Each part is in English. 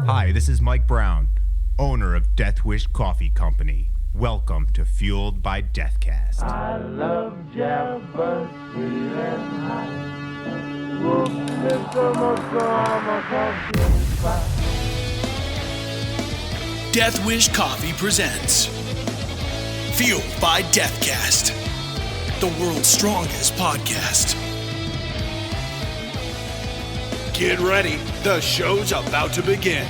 Hi, this is Mike Brown, owner of Death Wish Coffee Company. Welcome to Fueled by Deathcast. I love Jeff, but sweet and high. Whoop, Mr. Motorama Coffee. Death Wish Coffee presents Fueled by Deathcast, the world's strongest podcast. Get ready, the show's about to begin.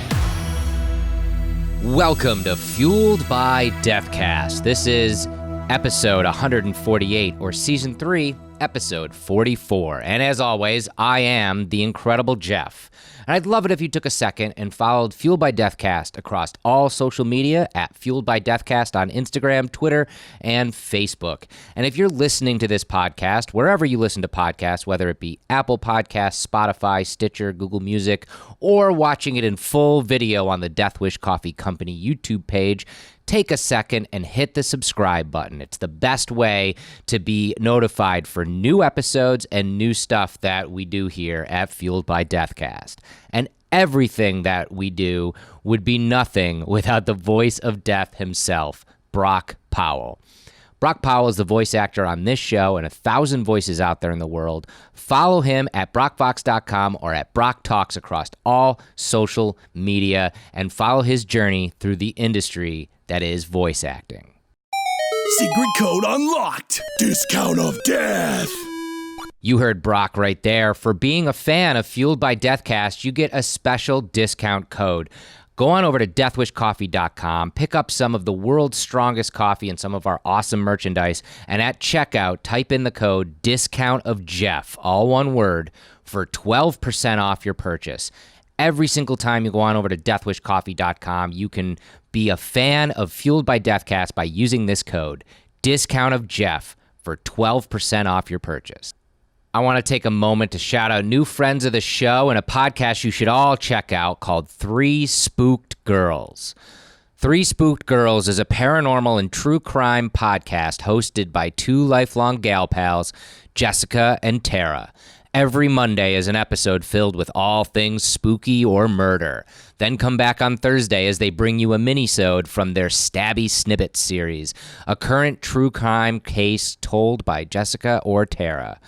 Welcome to Fueled by Deathcast. This is episode 148, or season 3, episode 44. And as always, I am the incredible Jeff. And I'd love it if you took a second and followed Fueled by Deathcast across all social media at Fueled by Deathcast on Instagram, Twitter, and Facebook. And if you're listening to this podcast, wherever you listen to podcasts, whether it be Apple Podcasts, Spotify, Stitcher, Google Music, or watching it in full video on the Death Wish Coffee Company YouTube page, take a second and hit the subscribe button. It's the best way to be notified for new episodes and new stuff that we do here at Fueled by Deathcast. And everything that we do would be nothing without the voice of death himself, Brock Powell. Brock Powell is the voice actor on this show and 1,000 voices out there in the world. Follow him at brockvox.com or at Brock Talks across all social media and follow his journey through the industry that is voice acting. Secret code unlocked. Discount of death. You heard Brock right there. For being a fan of Fueled by Deathcast, you get a special discount code. Go on over to deathwishcoffee.com, pick up some of the world's strongest coffee and some of our awesome merchandise, and at checkout, type in the code Discount of Jeff, all one word, for 12% off your purchase. Every single time you go on over to deathwishcoffee.com, you can be a fan of Fueled by Deathcast by using this code, Discount of Jeff, for 12% off your purchase. I want to take a moment to shout out new friends of the show and a podcast you should all check out called Three Spooked Girls. Three Spooked Girls is a paranormal and true crime podcast hosted by two lifelong gal pals, Jessica and Tara. Every Monday is an episode filled with all things spooky or murder. Then come back on Thursday as they bring you a mini-sode from their Stabby Snippets series, a current true crime case told by Jessica or Tara.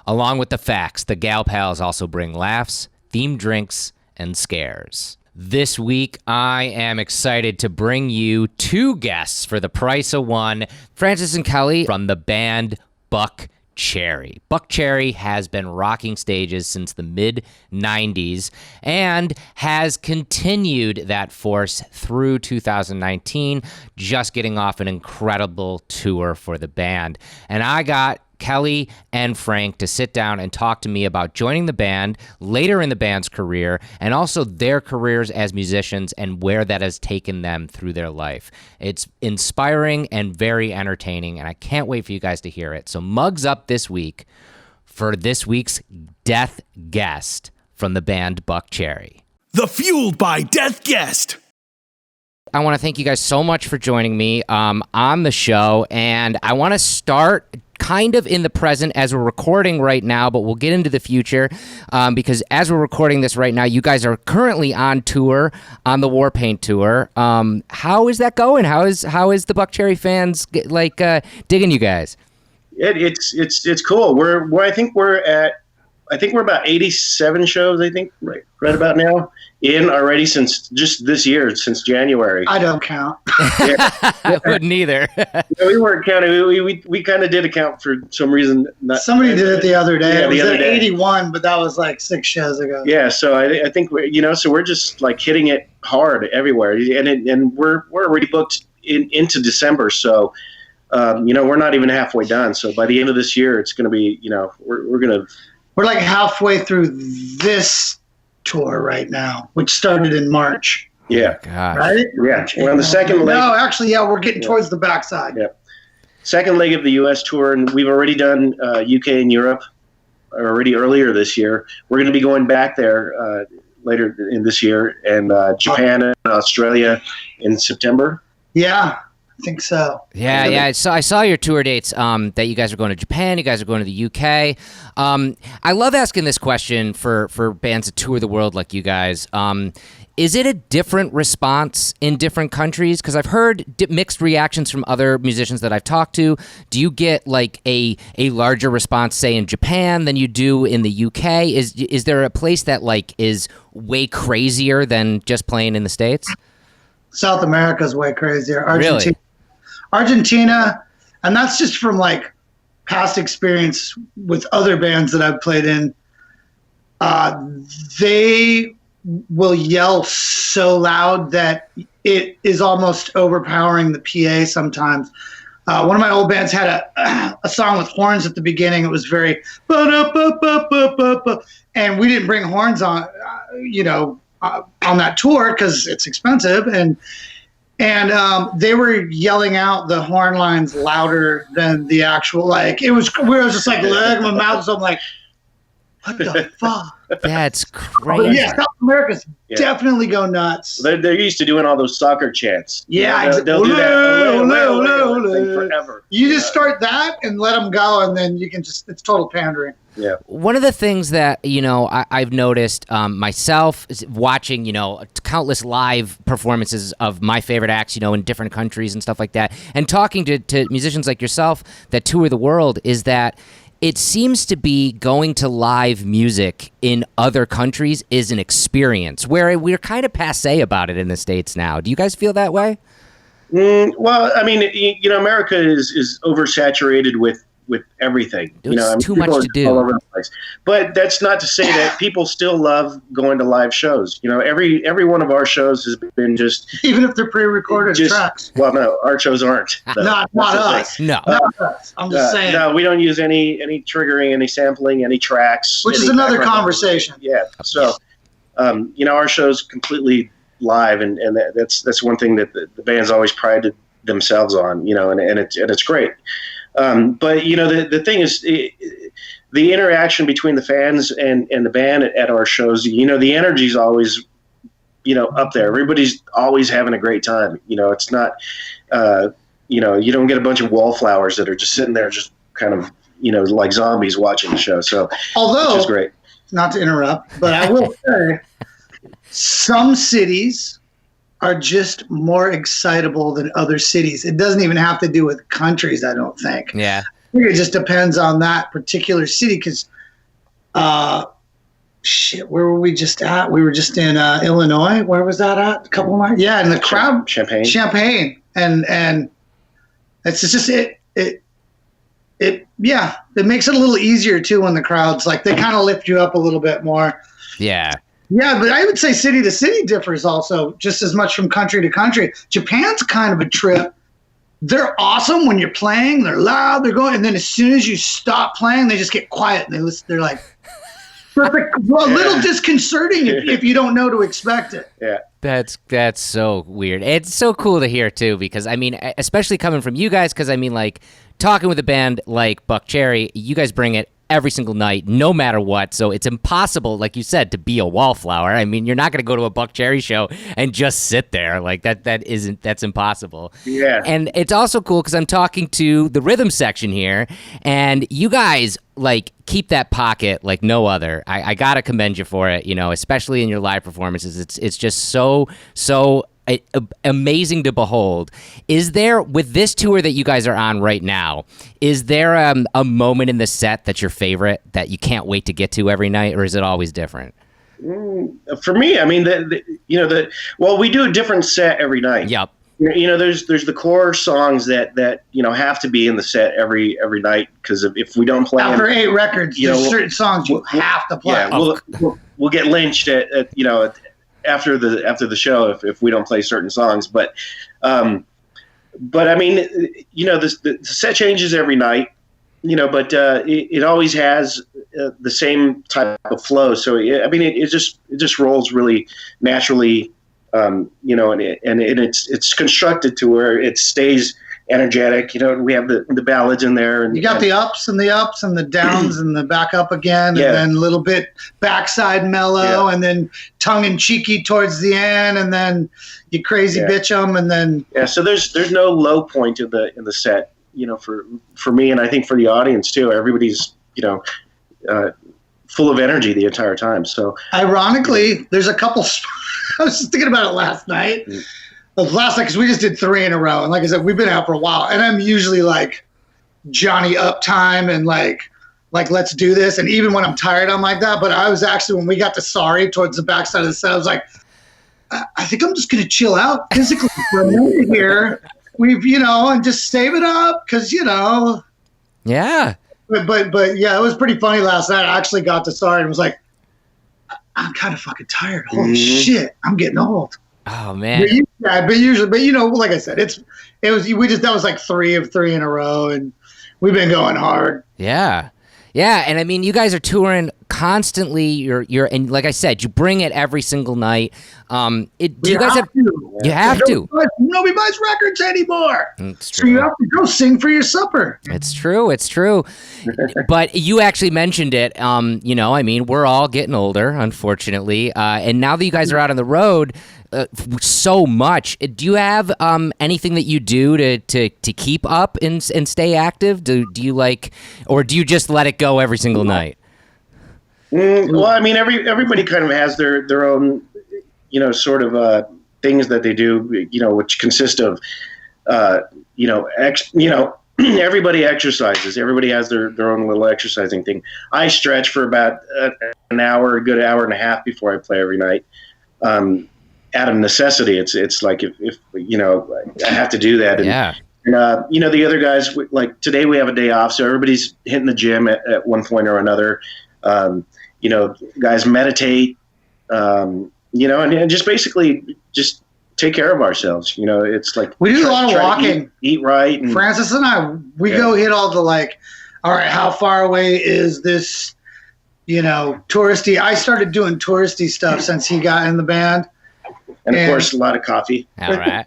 Along with the facts, the gal pals also bring laughs, themed drinks, and scares. This week, I am excited to bring you two guests for the price of one, Francis and Kelly from the band Buckcherry. Buckcherry has been rocking stages since the mid-90s and has continued that force through 2019, just getting off an incredible tour for the band. And I got Kelly and Frank to sit down and talk to me about joining the band later in the band's career and also their careers as musicians and where that has taken them through their life. It's inspiring and very entertaining, and I can't wait for you guys to hear it. So mugs up this week for this week's death guest from the band Buckcherry. The Fueled by Death guest. I want to thank you guys so much for joining me on the show, and I want to start kind of in the present as we're recording right now, but we'll get into the future because as we're recording this right now, you guys are currently on tour, on the Warpaint tour. How is that going? How is the Buckcherry fans digging you guys? It's cool. I think we're about 87 shows. I think right about now in already since just this year, since January. I don't count. Yeah. I wouldn't either. We weren't counting. We kind of did a count for some reason. Somebody did it the other day. Yeah, it was the other at day. 81, but that was like 6 shows ago. Yeah, so I think so we're just like hitting it hard everywhere, and we're already booked into December. So we're not even halfway done. So by the end of this year, it's going to be We're like halfway through this tour right now, which started in March. Yeah. God. Right? Yeah. We're on the second leg. No, actually, yeah, we're getting towards the backside. Yeah. Second leg of the U.S. tour, and we've already done UK and Europe already earlier this year. We're going to be going back there later in this year, and Japan and Australia in September. Yeah. I think so. Yeah. I saw your tour dates. That you guys are going to Japan. You guys are going to the UK. I love asking this question for bands that tour the world like you guys. Is it a different response in different countries? Because I've heard mixed reactions from other musicians that I've talked to. Do you get like a larger response, say, in Japan than you do in the UK? Is there a place that like is way crazier than just playing in the States? South America's way crazier. Really? Argentina, and that's just from like past experience with other bands that I've played in. They will yell so loud that it is almost overpowering the PA sometimes. One of my old bands had a song with horns at the beginning. It was very and we didn't bring horns on, on that tour because it's expensive, and they were yelling out the horn lines louder than the actual, like, it was, we were just like, my mouth was open, like, what the fuck? That's crazy. But yeah, South America's definitely go nuts. They're used to doing all those soccer chants. Yeah, they'll do that thing forever. You just start that and let them go, and then you can just, it's total pandering. Yeah. One of the things that, I've noticed myself is watching, countless live performances of my favorite acts, in different countries and stuff like that, and talking to musicians like yourself that tour the world, is that it seems to be going to live music in other countries is an experience where we're kind of passé about it in the States now. Do you guys feel that way? Well, I mean, America is oversaturated with everything. There's too much to do. All over the place. But that's not to say that people still love going to live shows. Every one of our shows has been just, even if they're pre-recorded tracks. Well, no, our shows aren't. Not us. No. Not us. I'm just saying. No, we don't use any triggering, any sampling, any tracks. Which is another conversation. Yeah. So, our show's completely live, and that's one thing that the band's always prided themselves on. And it's great. But the thing is, the interaction between the fans and the band at our shows, the energy's always, up there. Everybody's always having a great time. It's not, you don't get a bunch of wallflowers that are just sitting there, just kind of, like zombies watching the show. So, which is great. Not to interrupt, but I will say, some cities are just more excitable than other cities. It doesn't even have to do with countries, I don't think. Yeah. I think it just depends on that particular city, because, where were we just at? We were just in Illinois. Where was that at? A couple of months? Yeah, and the crowd. Champaign. And it's just, it makes it a little easier, too, when the crowd's like, they kind of lift you up a little bit more. Yeah. Yeah, but I would say city to city differs also just as much from country to country. Japan's kind of a trip. They're awesome when you're playing. They're loud. They're going. And then as soon as you stop playing, they just get quiet. And they listen. They're like, perfect. Well, a little disconcerting if you don't know to expect it. Yeah. That's so weird. It's so cool to hear, too, because, especially coming from you guys, because, talking with a band like Buckcherry, you guys bring it every single night, no matter what. So it's impossible, like you said, to be a wallflower. You're not going to go to a Buckcherry show and just sit there. Like that's impossible. Yeah. And it's also cool because I'm talking to the rhythm section here, and you guys like keep that pocket like no other. I got to commend you for it, especially in your live performances. It's just so amazing to behold. Is there, with this tour that you guys are on right now, is there a moment in the set that's your favorite that you can't wait to get to every night, or is it always different? For me, well, we do a different set every night. Yep. There's the core songs that have to be in the set every night, because if we don't play after 8 records, there's certain songs you have to play. Yeah, we'll get lynched at after the show if we don't play certain songs, but the set changes every night, but it always has the same type of flow. So it just rolls really naturally, and it's constructed to where it stays energetic. You know, we have the ballads in there. And you got the ups and the downs and the back up again, Yeah. and then a little bit backside mellow, Yeah. and then tongue and cheeky towards the end, and then you crazy bitch them, and then So there's no low point in the set. You know, for me, and I think for the audience too. Everybody's full of energy the entire time. So ironically, there's a couple. I was just thinking about it last night. Last night, because we just did 3 in a row, and like I said, we've been out for a while, and I'm usually like Johnny up time and like let's do this. And even when I'm tired, I'm like that. But I was actually, when we got to Sorry towards the backside of the set, I was like, I think I'm just gonna chill out physically for a minute here. We've and just save it up because Yeah. But yeah, it was pretty funny last night. I actually got to Sorry and was like, I'm kind of fucking tired. Holy shit, I'm getting old. Oh man. But usually, like I said, that was like 3 of 3 in a row, and we've been going hard. Yeah. Yeah, and I mean, you guys are touring constantly. You're and like I said, you bring it every single night. Do you guys have? You have to. Nobody buys records anymore. It's So true. you have to go sing for your supper. It's true. It's true. But you actually mentioned it. I mean, we're all getting older, unfortunately. And now that you guys are out on the road so much, do you have anything that you do to keep up and stay active? Do you or do you just let it go every single night? Well, I mean, everybody kind of has their own, sort of things that they do, which consist of, everybody exercises. Everybody has their own little exercising thing. I stretch for about an hour, a good hour and a half before I play every night. Out of necessity, it's like if I have to do that. And, Yeah. and, the other guys, like today we have a day off, so everybody's hitting the gym at one point or another. Guys meditate, and just basically just take care of ourselves. It's like We do a lot of try to walking. eat right. And, Francis and I, we go hit all the all right, how far away is this, touristy? I started doing touristy stuff since he got in the band. and of course, a lot of coffee. All right.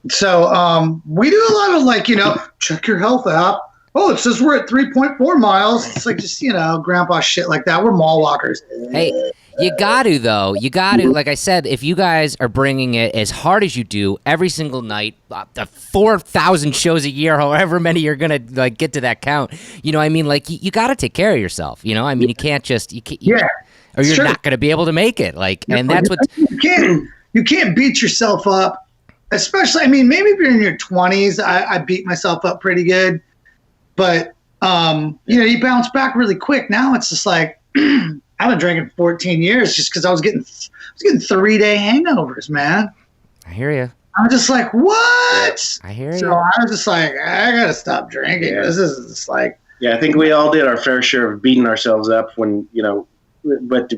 So we do a lot of check your health app. Oh, it says we're at 3.4 miles. It's like just, grandpa shit like that. We're mall walkers. Hey, you got to, though. You got to. Like I said, if you guys are bringing it as hard as you do every single night, the 4,000 shows a year, however many you're going to get to that count, I mean, you got to take care of yourself. I mean, you can't just, or you're Sure. not going to be able to make it. And that's what, You can't beat yourself up. Especially, I mean, maybe if you're in your 20s, I beat myself up pretty good. But, you bounce back really quick. Now it's just like, I've been drinking 14 years just because I was getting 3-day hangovers, man. I hear you. I was just like, what? I hear So you. I was just like, I got to stop drinking. Yeah. This is just like, Yeah, I think we all did our fair share of beating ourselves up when but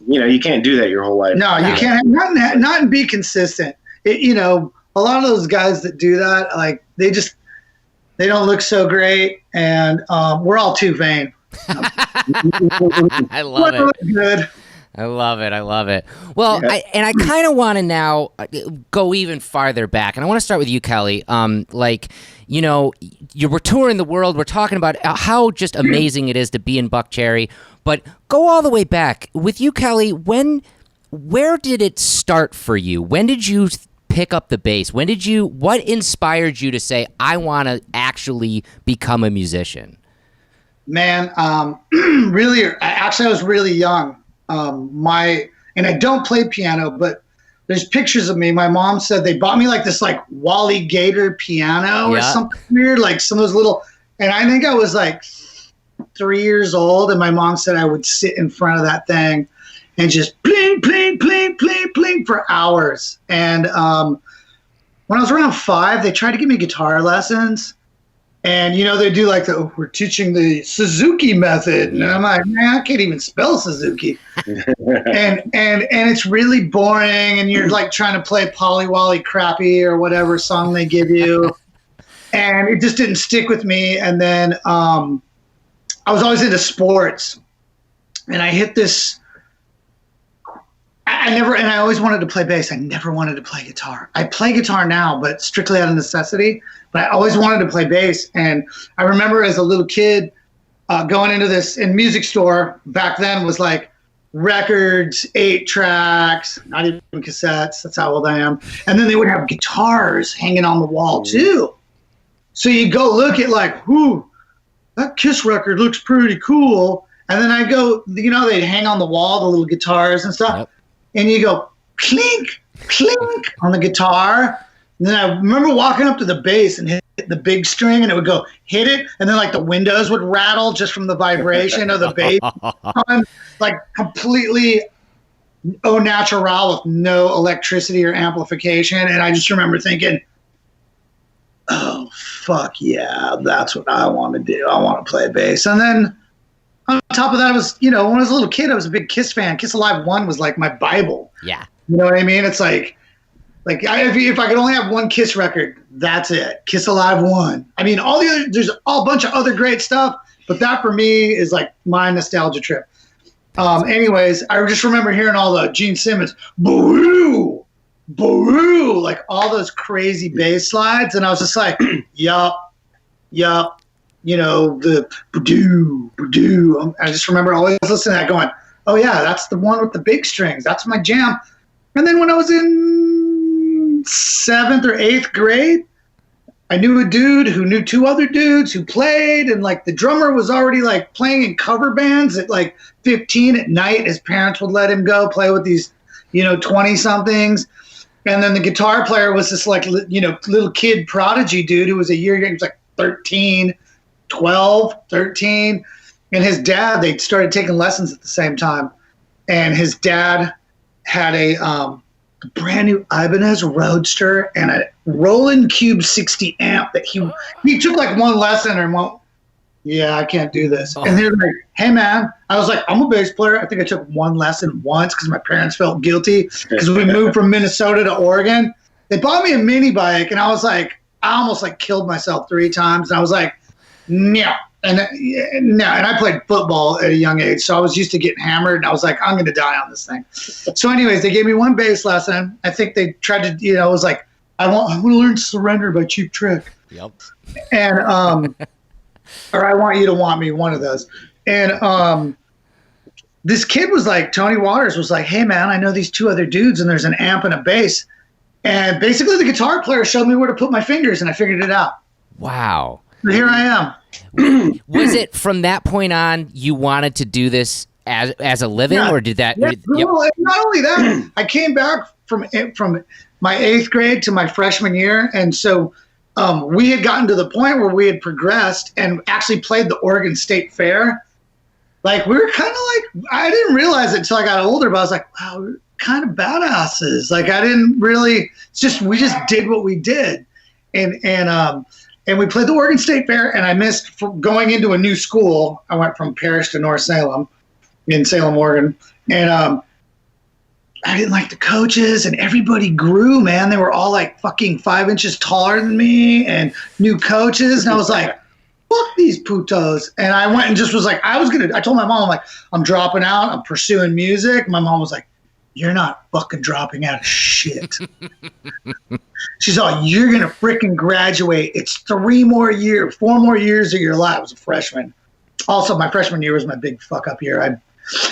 you can't do that your whole life. no, you can't, not and be consistent. A lot of those guys that do that, they don't look so great, and we're all too vain. I love it. Look good. I love it. I love it. Well, Yeah. I kind of want to now go even farther back, and I want to start with you, Kelly. We're touring the world. We're talking about how just amazing it is to be in Buckcherry, but go all the way back with you, Kelly. Where did it start for you? When did you pick up the bass? What inspired you to say, I want to actually become a musician? Man, really, actually, I was really young. And I don't play piano, but there's pictures of me. My mom said they bought me this Wally Gator piano or something weird, like some of those little, and I think I was 3 years old, and my mom said I would sit in front of that thing and just pling, pling, pling, pling, pling for hours. And when I was around 5, they tried to give me guitar lessons. And, they do we're teaching the Suzuki method. And I'm like, man, I can't even spell Suzuki. and it's really boring. And you're trying to play Polly Wally Crappy or whatever song they give you. And it just didn't stick with me. And then I was always into sports. And I hit this, I I always wanted to play bass. I never wanted to play guitar. I play guitar now, but strictly out of necessity. But I always wanted to play bass. And I remember as a little kid going into this in music store back then was like records, 8 tracks, not even cassettes. That's how old I am. And then they would have guitars hanging on the wall too. So you go look at like, that Kiss record looks pretty cool. And then I go, they'd hang on the wall, the little guitars and stuff. Yep. And you go, clink, clink on the guitar. And then I remember walking up to the bass and hit the big string, and it would go, hit it. And then like the windows would rattle just from the vibration of the bass. Like completely au natural with no electricity or amplification. And I just remember thinking, oh, fuck yeah, that's what I want to do. I want to play bass. And then on top of that, I was, when I was a little kid, I was a big Kiss fan. Kiss Alive 1 was like my Bible. Yeah. You know what I mean? It's like if I could only have one Kiss record, that's it. Kiss Alive 1. I mean, there's a bunch of other great stuff, but that for me is like my nostalgia trip. Anyways, I just remember hearing all the Gene Simmons, boo, boo, like all those crazy bass slides. And I was just like, yup. The ba-doo. I just remember always listening to that going, oh yeah, that's the one with the big strings. That's my jam. And then when I was in 7th or 8th grade, I knew a dude who knew 2 other dudes who played, and like the drummer was already like playing in cover bands at like 15 at night. His parents would let him go play with these, 20 somethings. And then the guitar player was this like, little kid prodigy dude who was a year younger. He was like 13. 13, and his dad, they started taking lessons at the same time, and his dad had a brand new Ibanez Roadster and a Roland Cube 60 amp that he took like one lesson and went, yeah, I can't do this. And they're like, hey man, I was like, I'm a bass player. I think I took one lesson once because my parents felt guilty because we moved from Minnesota to Oregon. They bought me a mini bike, and I was like, I almost like killed myself 3 times, and I was like, no. And I played football at a young age, so I was used to getting hammered, and I was like, I'm going to die on this thing. So anyways, they gave me one bass lesson. I think they tried to, it was like, I want to learn Surrender by Cheap Trick. Yep. And, or I Want You to Want Me, one of those. And this kid was like, Tony Waters was like, hey man, I know these 2 other dudes, and there's an amp and a bass. And basically the guitar player showed me where to put my fingers, and I figured it out. Wow. Here I am. Was it from that point on you wanted to do this as a living, or did that? Yeah, well, not only that, I came back from my 8th grade to my freshman year, and so we had gotten to the point where we had progressed and actually played the Oregon State Fair. Like we were kind of like, I didn't realize it until I got older, but I was like, wow, we're kind of badasses. Like I didn't really. It's just we just did what we did, and we played the Oregon State Fair, and I missed going into a new school. I went from Parrish to North Salem in Salem, Oregon. And I didn't like the coaches, and everybody grew, man. They were all like fucking 5 inches taller than me and new coaches. And I was like, fuck these putos. And I went and just was like, I told my mom, I'm like, I'm dropping out. I'm pursuing music. My mom was like, you're not fucking dropping out of shit. She's all, you're going to freaking graduate. It's 4 more years of your life. I was a freshman. Also, my freshman year was my big fuck up year. I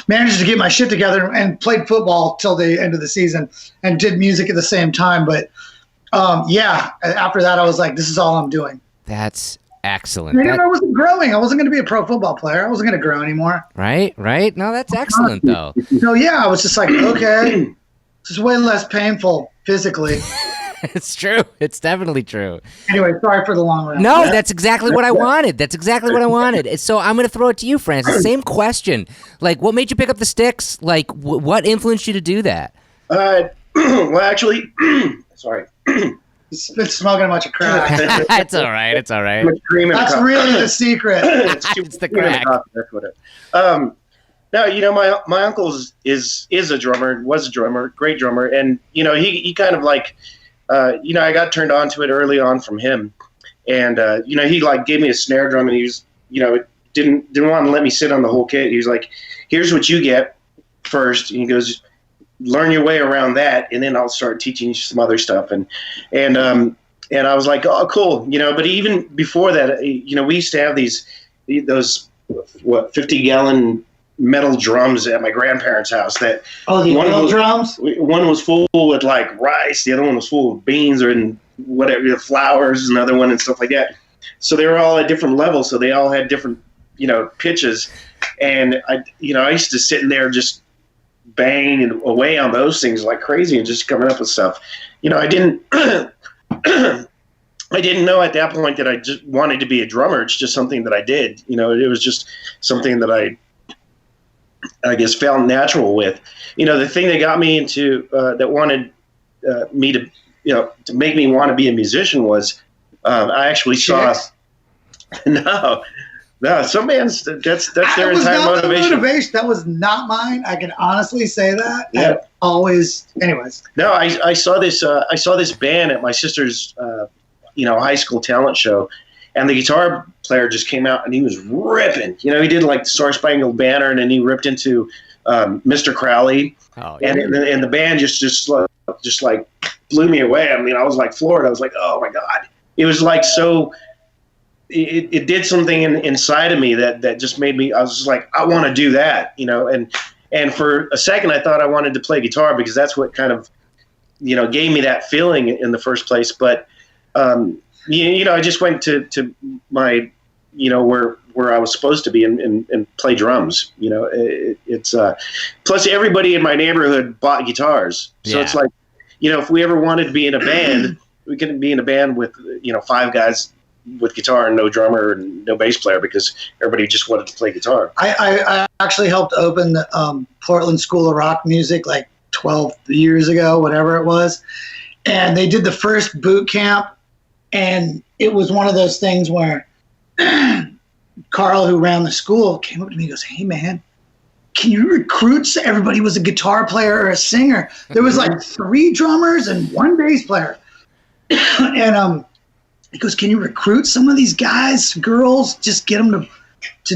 managed to get my shit together and played football till the end of the season and did music at the same time. But after that, I was like, this is all I'm doing. That's excellent. I wasn't growing. I wasn't going to be a pro football player. I wasn't going to grow anymore. Right. No, that's excellent, though. So, yeah, I was just like, okay, this is way less painful physically. It's true. It's definitely true. Anyway, sorry for the long rant. No, that's exactly what I wanted. So I'm going to throw it to you, Francis. Same question. Like, what made you pick up the sticks? Like, what influenced you to do that? Well, actually, sorry. He's been smoking a bunch of crack. It's all right. That's really the secret. It's the crack. That's what it. No, my uncle is a drummer, was a drummer, great drummer, and he kind of like, I got turned on to it early on from him, and he like gave me a snare drum, and he was didn't want to let me sit on the whole kit. He was like, here's what you get first, and he goes, learn your way around that, and then I'll start teaching you some other stuff. And I was like, oh, cool, But even before that, we used to have those 50-gallon metal drums at my grandparents' house. That the oil drums. One was full with like rice, the other one was full with beans or whatever, flowers, another one and stuff like that. So they were all at different levels, so they all had different pitches. And I used to sit in there just banging away on those things like crazy and just coming up with stuff. I didn't I didn't know at that point that I just wanted to be a drummer. It's just something that I did. It was just something that I guess felt natural with. The thing that got me into that wanted me to to make me want to be a musician was I actually saw no, some bands that's their entire motivation. That was not mine. I can honestly say that. Yeah. Anyways. No, I saw this band at my sister's high school talent show, and the guitar player just came out and he was ripping. He did like the Star Spangled Banner, and then he ripped into Mr. Crowley. Oh, yeah. And the band just like blew me away. I mean, I was like floored. I was like, oh my God. It was like so. It did something inside of me that just made me. I was just like, I want to do that, And for a second, I thought I wanted to play guitar because that's what kind of, gave me that feeling in the first place. But I just went to my, where I was supposed to be and play drums. It's plus everybody in my neighborhood bought guitars, so it's like, if we ever wanted to be in a band, we couldn't be in a band with 5 guys with guitar and no drummer and no bass player because everybody just wanted to play guitar. I actually helped open the Portland School of Rock Music like 12 years ago, whatever it was, and they did the first boot camp, and it was one of those things where Carl, who ran the school, came up to me and goes, "Hey man, can you recruit?" Everybody was a guitar player or a singer. There was like 3 drummers and 1 bass player, and he goes, "Can you recruit some of these guys, girls, just get them to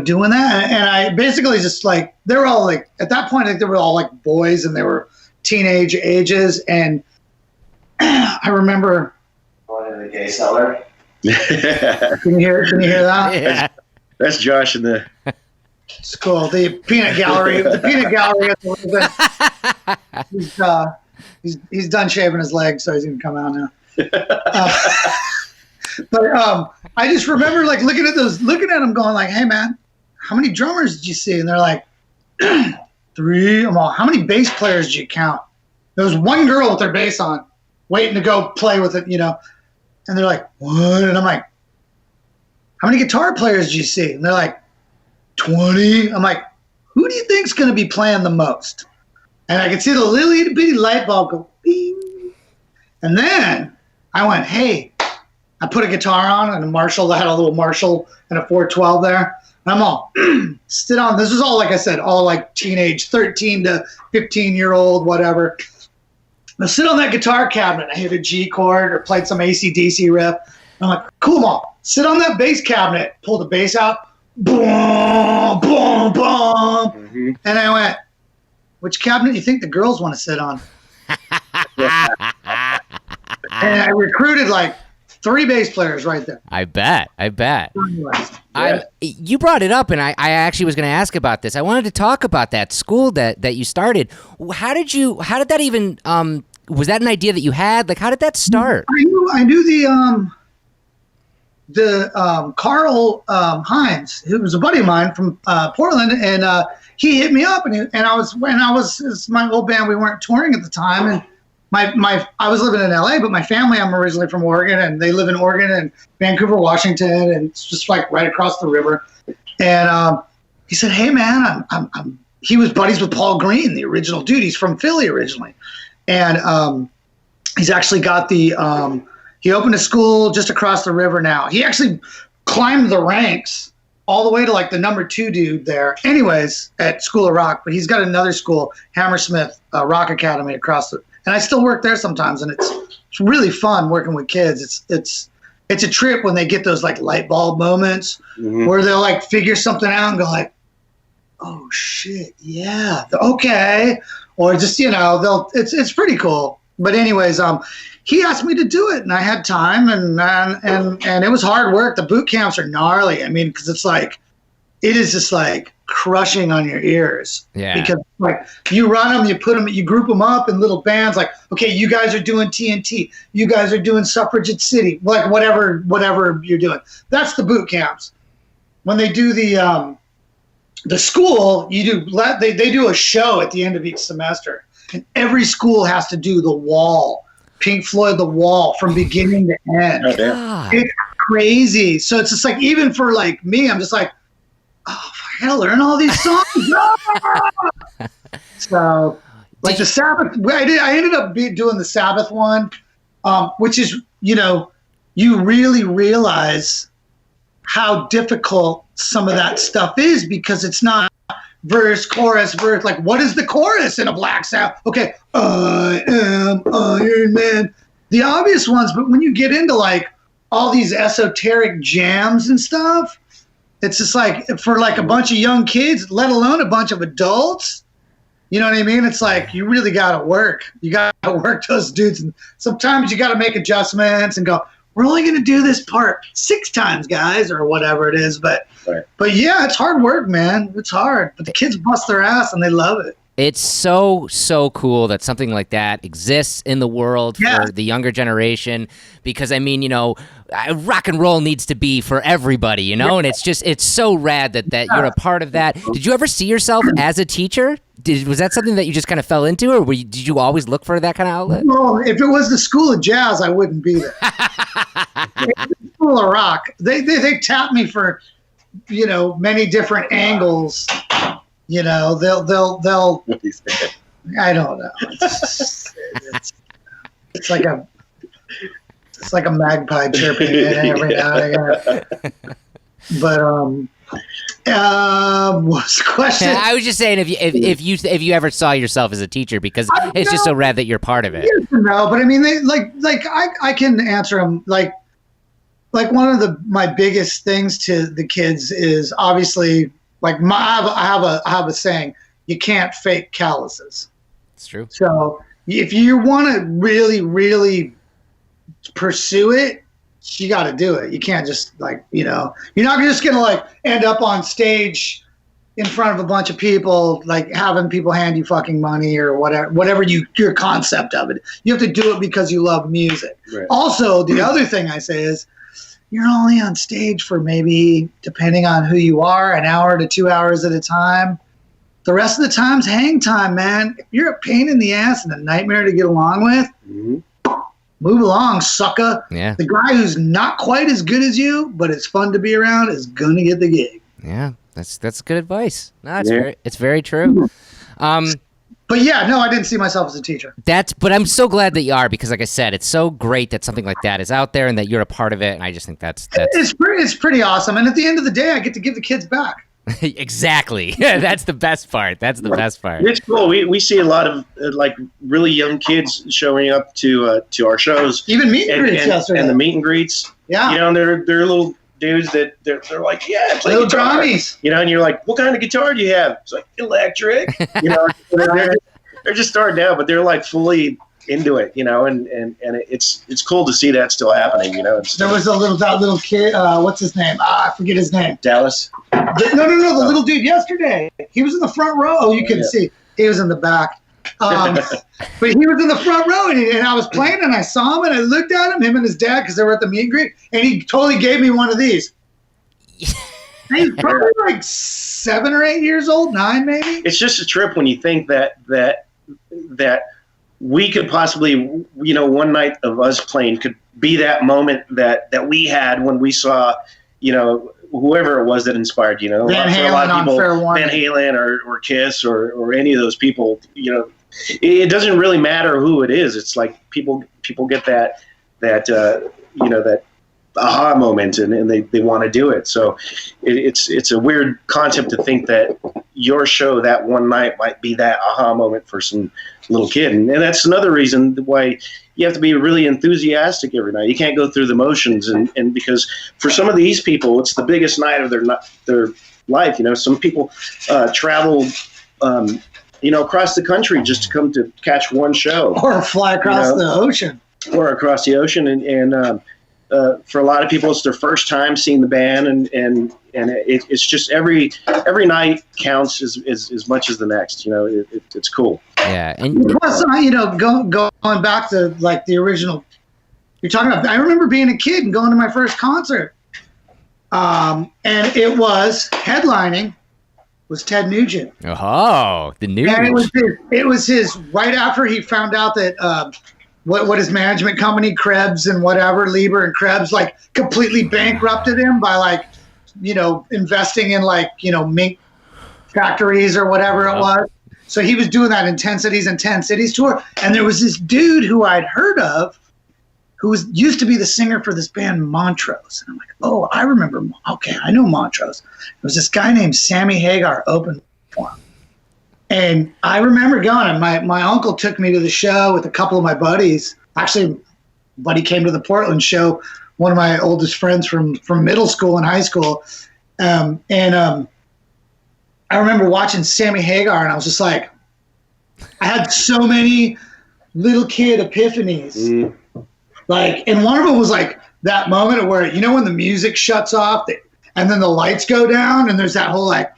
doing that?" And I basically just like, they were all like, at that point, I think they were all like boys and they were teenage ages. And I remember going to the gay cellar. Can you hear that? Yeah. That's Josh in the. It's cool. The peanut gallery. The peanut gallery is he's done shaving his legs, so he's gonna come out now. But I just remember like looking at them going like, "Hey man, how many drummers did you see?" And they're like, 3. I'm all, "How many bass players did you count?" There was 1 girl with her bass on, waiting to go play with it, And they're like, "What?" And I'm like, "How many guitar players did you see?" And they're like, 20. I'm like, "Who do you think's going to be playing the most?" And I could see the little itty bitty light bulb go, bing. And then I went, "Hey," I put a guitar on and a Marshall. I had a little Marshall and a 412 there. And I'm all, sit on. This is all, like I said, all like teenage, 13 to 15-year-old, whatever. I sit on that guitar cabinet. I hit a G chord or played some AC/DC riff. I'm like, "Cool, Mom. Sit on that bass cabinet." Pull the bass out. Boom, boom, boom. Mm-hmm. And I went, "Which cabinet do you think the girls want to sit on?" And I recruited like 3 bass players right there. I bet. Yeah. You brought it up, and I actually was going to ask about this. I wanted to talk about that school that you started. How did that even, was that an idea that you had? Like, how did that start? I knew the Carl Hines, who was a buddy of mine from Portland, and he hit me up, and it's my old band. We weren't touring at the time, and I was living in LA, but my family, I'm originally from Oregon, and they live in Oregon and Vancouver, Washington, and it's just like right across the river. And he said, "Hey man, he was buddies with Paul Green, the original dude. He's from Philly originally, and he's actually got he opened a school just across the river now. He actually climbed the ranks all the way to like the number 2 dude there, anyways, at School of Rock. But he's got another school, Hammersmith Rock Academy, across the. And I still work there sometimes, and it's really fun working with kids. It's a trip when they get those like light bulb moments where they'll like figure something out and go like, "Oh shit, yeah, okay," or just, it's pretty cool. But anyways, he asked me to do it, and I had time, and it was hard work. The boot camps are gnarly. I mean, because it is just like crushing on your ears. Yeah. Because like you run them, you group them up in little bands. Like, okay, you guys are doing TNT, you guys are doing Suffragette City, like whatever you're doing. That's the boot camps. When they do the school, they do a show at the end of each semester, and every school has to do The Wall, Pink Floyd, The Wall, from beginning to end. Oh, damn. It's crazy. So it's just like, even for like me, I'm just like, oh, I gotta learn all these songs. So, like the Sabbath, I ended up doing the Sabbath one, which is, you really realize how difficult some of that stuff is, because it's not verse, chorus, verse. Like, what is the chorus in a Black Sabbath? Okay, I am Iron Man. The obvious ones, but when you get into like all these esoteric jams and stuff, it's just like, for like a bunch of young kids, let alone a bunch of adults, you know what I mean? It's like, you really got to work. You got to work those dudes. And sometimes you got to make adjustments and go, we're only going to do this part 6 times, guys, or whatever it is. But yeah, it's hard work, man. It's hard. But the kids bust their ass and they love it. It's so cool that something like that exists in the world for the younger generation, because I mean, rock and roll needs to be for everybody, and it's so rad that you're a part of that. Did you ever see yourself as a teacher? Was that something that you just kind of fell into, or did you always look for that kind of outlet? Well, if it was the School of Jazz, I wouldn't be there. The School of Rock, they tap me for, many different angles. They'll I don't know. It's like a magpie chirping every now and again. But what's the question? I was just saying, if you ever saw yourself as a teacher, because it's just so rad that you're part of it. No, but I mean, they I can answer them like one of my biggest things to the kids is obviously. Like I have a saying, you can't fake calluses. It's true. So if you want to really, really pursue it, you got to do it. You can't just you're not just going to end up on stage in front of a bunch of people, having people hand you fucking money or whatever your concept of it. You have to do it because you love music. Right. Also, the other thing I say is, you're only on stage for maybe, depending on who you are, an hour to 2 hours at a time. The rest of the time's hang time, man. If you're a pain in the ass and a nightmare to get along with, move along, sucker. Yeah. The guy who's not quite as good as you, but it's fun to be around, is gonna get the gig. Yeah, that's good advice. No, it's very true. But yeah, no, I didn't see myself as a teacher. But I'm so glad that you are, because like I said, it's so great that something like that is out there and that you're a part of it. And I just think that's it's pretty awesome. And at the end of the day, I get to give the kids back. Exactly. That's the best part. That's the best part. It's cool. We see a lot of really young kids showing up to our shows. Even meet and greets yesterday. And the meet and greets. Yeah. They're little dudes that they're like, yeah, play little guitar. Johnnies. And you're like, what kind of guitar do you have? It's like electric. They're just starting out, but they're fully into it, and it's cool to see that still happening, There was that little kid, what's his name? I forget his name. Dallas. No, the little dude yesterday. He was in the front row. Oh, you couldn't see. He was in the back. But he was in the front row, and I was playing, and I saw him, and I looked at him and his dad, because they were at the meet and greet, and he totally gave me one of these. He's probably 7 or 8 years old, 9 maybe. It's just a trip when you think that we could possibly, one night of us playing could be that moment that we had when we saw, whoever it was that inspired, Van Halen on Fair Warning. Van Halen or Kiss or any of those people, it doesn't really matter who it is. It's like people get that aha moment and they want to do it. So it's a weird concept to think that your show that one night might be that aha moment for some little kid. And that's another reason why you have to be really enthusiastic every night. You can't go through the motions. And because for some of these people, it's the biggest night of their life. Some people travel across the country just to come to catch one show, Or fly across the ocean. or across the ocean. And for a lot of people, it's their first time seeing the band, and it's just every night counts as much as the next. It's cool. Yeah, and Plus, going back to like the original, you're talking about. I remember being a kid and going to my first concert, and it was headlining was Ted Nugent. oh, the news. And it was his right after he found out that what his management company Krebs and whatever Lieber and Krebs like completely bankrupted him by like investing in like mink factories or whatever it was. So he was doing that in 10 Cities tour, and there was this dude who I'd heard of who used to be the singer for this band Montrose. And I'm like, oh, I remember. Okay, I know Montrose. There was this guy named Sammy Hagar opened for him. And I remember going, and my uncle took me to the show with a couple of my buddies. Actually, buddy came to the Portland show, one of my oldest friends from middle school and high school. I remember watching Sammy Hagar, and I was just like, I had so many little kid epiphanies. Mm. Like, and one of them was like that moment where, when the music shuts off and then the lights go down and there's that whole like,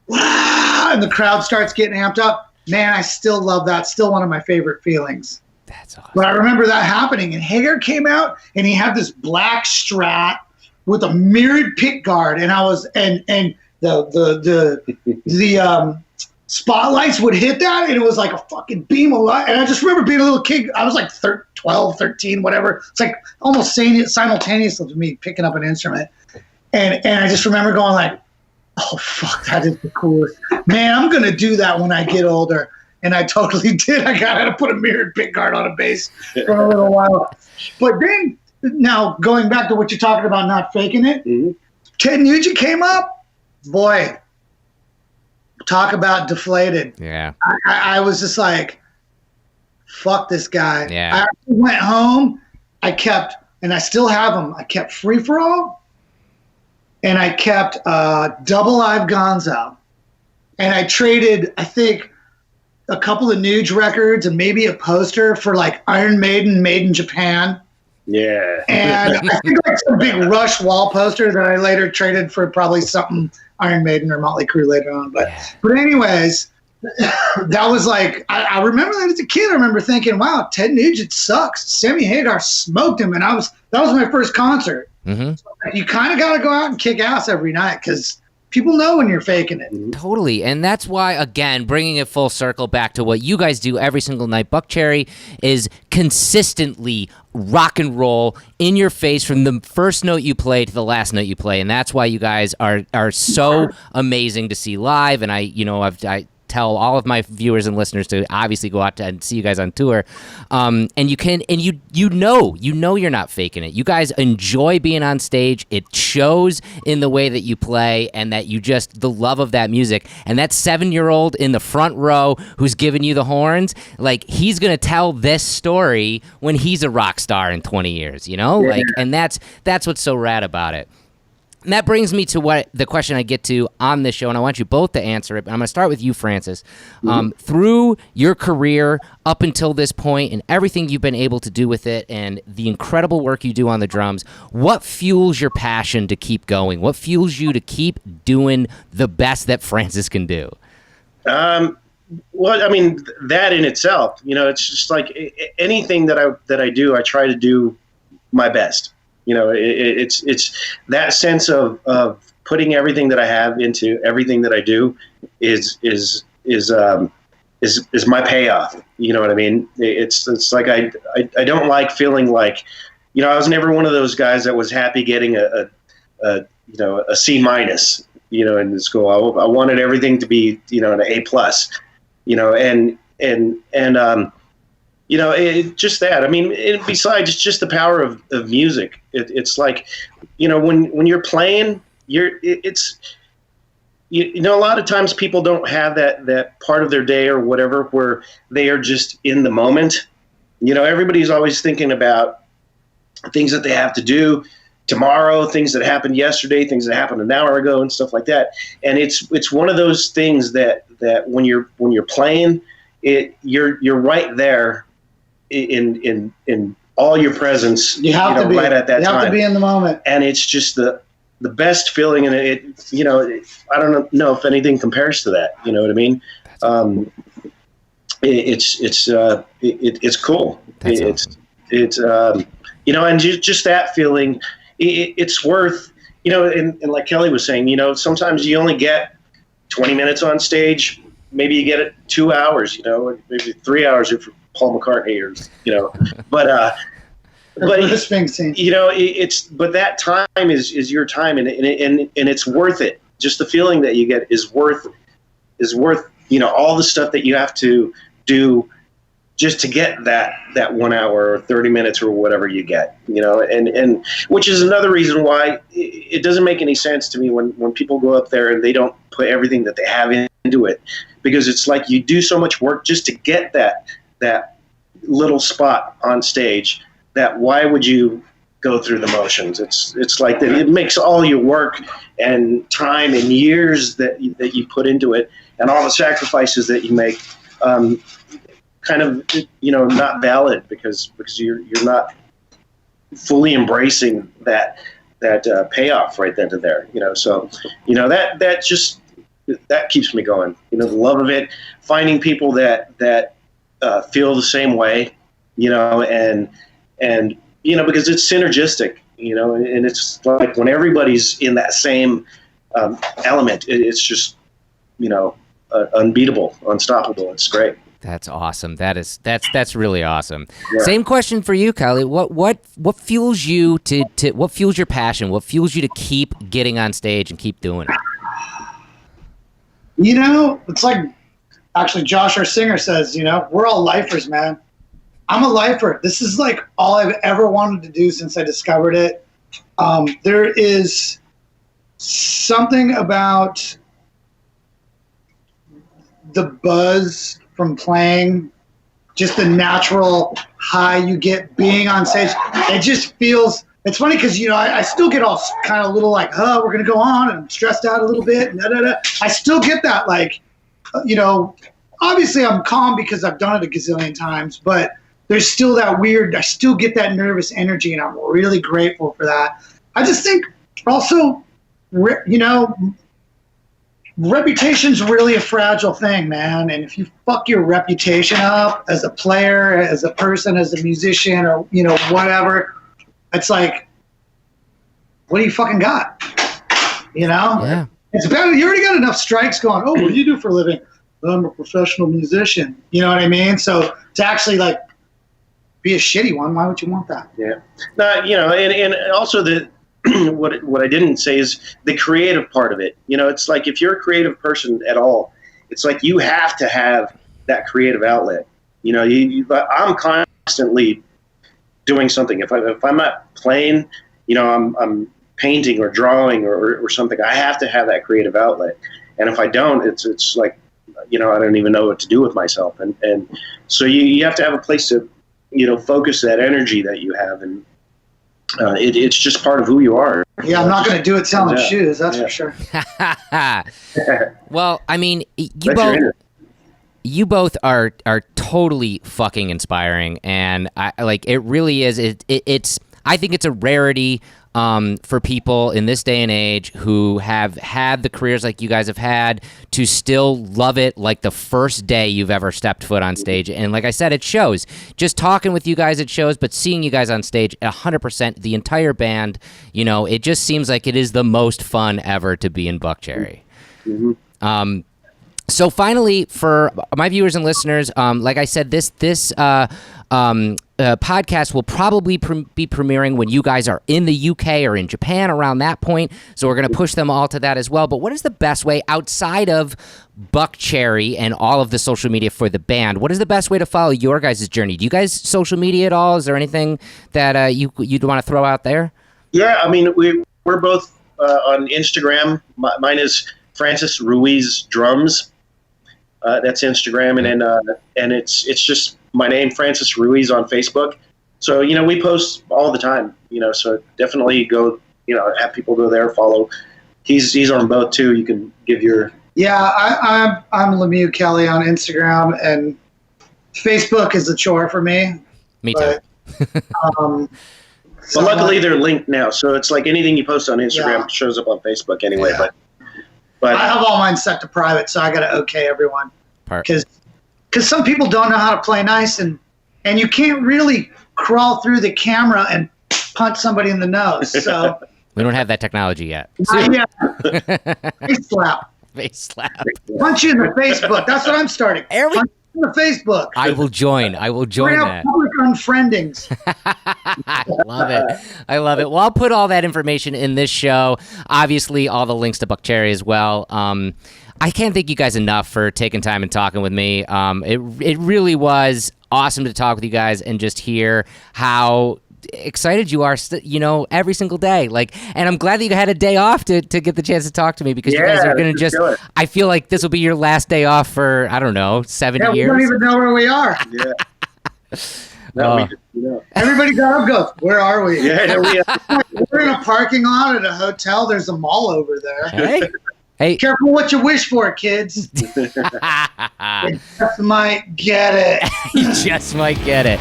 wow, and the crowd starts getting amped up. Man, I still love that. Still one of my favorite feelings. That's awesome. But I remember that happening, and Hagar came out and he had this black Strat with a mirrored pick guard, and I was and the spotlights would hit that, and it was like a fucking beam of light. And I just remember being a little kid. I was like 12, 13, whatever. It's like almost simultaneous to me picking up an instrument. And I just remember going like, oh, fuck, that is the coolest. Man, I'm going to do that when I get older. And I totally did. I got to put a mirrored pick guard on a bass for a little while. But then, now going back to what you're talking about, not faking it, Ted Nugent came up. Boy, talk about deflated. Yeah. I was just like, fuck this guy. Yeah. I actually went home. I kept, and I still have them, I kept Free For All, and I kept Double Live Gonzo. And I traded, I think, a couple of Nuge records and maybe a poster for like Iron Maiden made in Japan. Yeah. And I think like some big Rush wall poster that I later traded for probably something Iron Maiden or Motley Crue later on. But anyways, that was like, I remember that as a kid. I remember thinking, wow, Ted Nugent sucks. Sammy Hagar smoked him. And that was my first concert. Mm-hmm. So you kind of got to go out and kick ass every night because people know when you're faking it. Totally. And that's why, again, bringing it full circle back to what you guys do every single night, Buckcherry is consistently rock and roll in your face from the first note you play to the last note you play. And that's why you guys are so amazing to see live. And I tell all of my viewers and listeners to obviously go out and see you guys on tour. And you know you're not faking it. You guys enjoy being on stage. It shows in the way that you play and that you just, the love of that music. And that 7-year-old in the front row who's giving you the horns, like he's going to tell this story when he's a rock star in 20 years, like, and that's what's so rad about it. And that brings me to what the question I get to on this show, and I want you both to answer it. But I'm going to start with you, Francis. Through your career up until this point and everything you've been able to do with it and the incredible work you do on the drums, what fuels your passion to keep going? What fuels you to keep doing the best that Francis can do? Well, I mean, that in itself, it's just like anything that I do, I try to do my best. It's that sense of putting everything that I have into everything that I do is my payoff. You know what I mean? It's like I don't like feeling like, I was never one of those guys that was happy getting a C minus, in school. I wanted everything to be, an A plus, it just that. I mean, besides, it's just the power of music. It's like, when you're playing, a lot of times people don't have that part of their day or whatever where they are just in the moment. Everybody's always thinking about things that they have to do, tomorrow, things that happened yesterday, things that happened an hour ago, and stuff like that. And it's one of those things that when you're playing, you're right there in all your presence. You have to be right at that time. You have to be in the moment, and it's just the best feeling. And I don't know if anything compares to that. You know what I mean? It's cool. And just that feeling. It's worth, and like Kelly was saying, sometimes you only get 20 minutes on stage. Maybe you get it 2 hours, maybe 3 hours if you're Paul McCartney but Bruce Springsteen. but that time is your time, and it's worth it. Just the feeling that you get is worth, all the stuff that you have to do just to get that 1 hour or 30 minutes or whatever you get, and which is another reason why it doesn't make any sense to me when people go up there and they don't put everything that they have into it, because it's like you do so much work just to get that little spot on stage, that why would you go through the motions? It's like that. It makes all your work and time and years that you put into it, and all the sacrifices that you make, kind of, not valid because you're not fully embracing that payoff right then and there. So that keeps me going. The love of it, finding people that feel the same way, and because it's synergistic, and it's like when everybody's in that same element, it's just unbeatable, unstoppable. It's great. That's awesome. That's really awesome. Yeah. Same question for you, Kylie. What fuels you to what fuels your passion? What fuels you to keep getting on stage and keep doing it? It's like, actually, Josh, our singer, says, we're all lifers, man. I'm a lifer. This is like all I've ever wanted to do since I discovered it. There is something about the buzz from playing, just the natural high you get being on stage. It just feels, it's funny because, I still get all kind of little like, we're going to go on, and I'm stressed out a little bit. I still get that, like, obviously I'm calm because I've done it a gazillion times, but there's still that weird, I still get that nervous energy, and I'm really grateful for that. I just think also, reputation's really a fragile thing, man. And if you fuck your reputation up as a player, as a person, as a musician, or, whatever, it's like, what do you fucking got? Yeah. It's better. You already got enough strikes going, what do you do for a living? I'm a professional musician. You know what I mean? So to actually, like, be a shitty one, why would you want that? Yeah. No, and also what I didn't say is the creative part of it. It's like if you're a creative person at all, it's like you have to have that creative outlet. I'm constantly doing something. If I'm not playing, I'm painting or drawing or something. I have to have that creative outlet, and if I don't, it's like, I don't even know what to do with myself. And so you have to have a place to, focus that energy that you have, and it's just part of who you are. Yeah, I'm not going to do it selling shoes, that's for sure. Well, I mean, you both are totally fucking inspiring, and it really is. It's I think it's a rarity for people in this day and age who have had the careers like you guys have had to still love it like the first day you've ever stepped foot on stage. And like I said, it shows. Just talking with you guys, it shows, but seeing you guys on stage 100%, the entire band, it just seems like it is the most fun ever to be in Buckcherry. Mm-hmm. So finally, for my viewers and listeners, like I said, this podcast will probably be premiering when you guys are in the UK or in Japan around that point. So we're going to push them all to that as well. But what is the best way outside of Buckcherry and all of the social media for the band? What is the best way to follow your guys' journey? Do you guys social media at all? Is there anything that you'd want to throw out there? Yeah, I mean, we're both on Instagram. Mine is Francis Ruiz Drums. That's Instagram, and then it's just my name, Francis Ruiz, on Facebook. So, we post all the time, so definitely go, have people go there, follow. He's on both too. You can give your... Yeah, I'm Lemieux Kelly on Instagram, and Facebook is a chore for me. Me too. But luckily they're linked now, so it's like anything you post on Instagram shows up on Facebook anyway. Yeah. But I have all mine set to private, so I got to okay everyone. Because some people don't know how to play nice, and you can't really crawl through the camera and punch somebody in the nose. So we don't have that technology yet. Face slap. Face slap. Punch you in the Facebook. That's what I'm starting. Punch you in the Facebook. I will join that. Public unfriendings. I love it. Well, I'll put all that information in this show. Obviously, all the links to Buckcherry as well. I can't thank you guys enough for taking time and talking with me. It really was awesome to talk with you guys and just hear how excited you are, every single day. And I'm glad that you had a day off to get the chance to talk to me, because you guys are going to I feel like this will be your last day off for, I don't know, 70 years. We don't even know where we are. Yeah. Everybody goes, where are we? Yeah, we're in a parking lot at a hotel. There's a mall over there. Hey. Careful what you wish for, kids. You just might get it. You just might get it.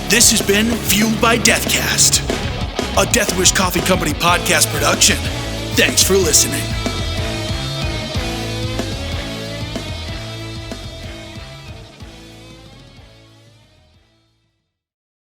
This has been Fueled by Deathcast, a Death Wish Coffee Company podcast production. Thanks for listening.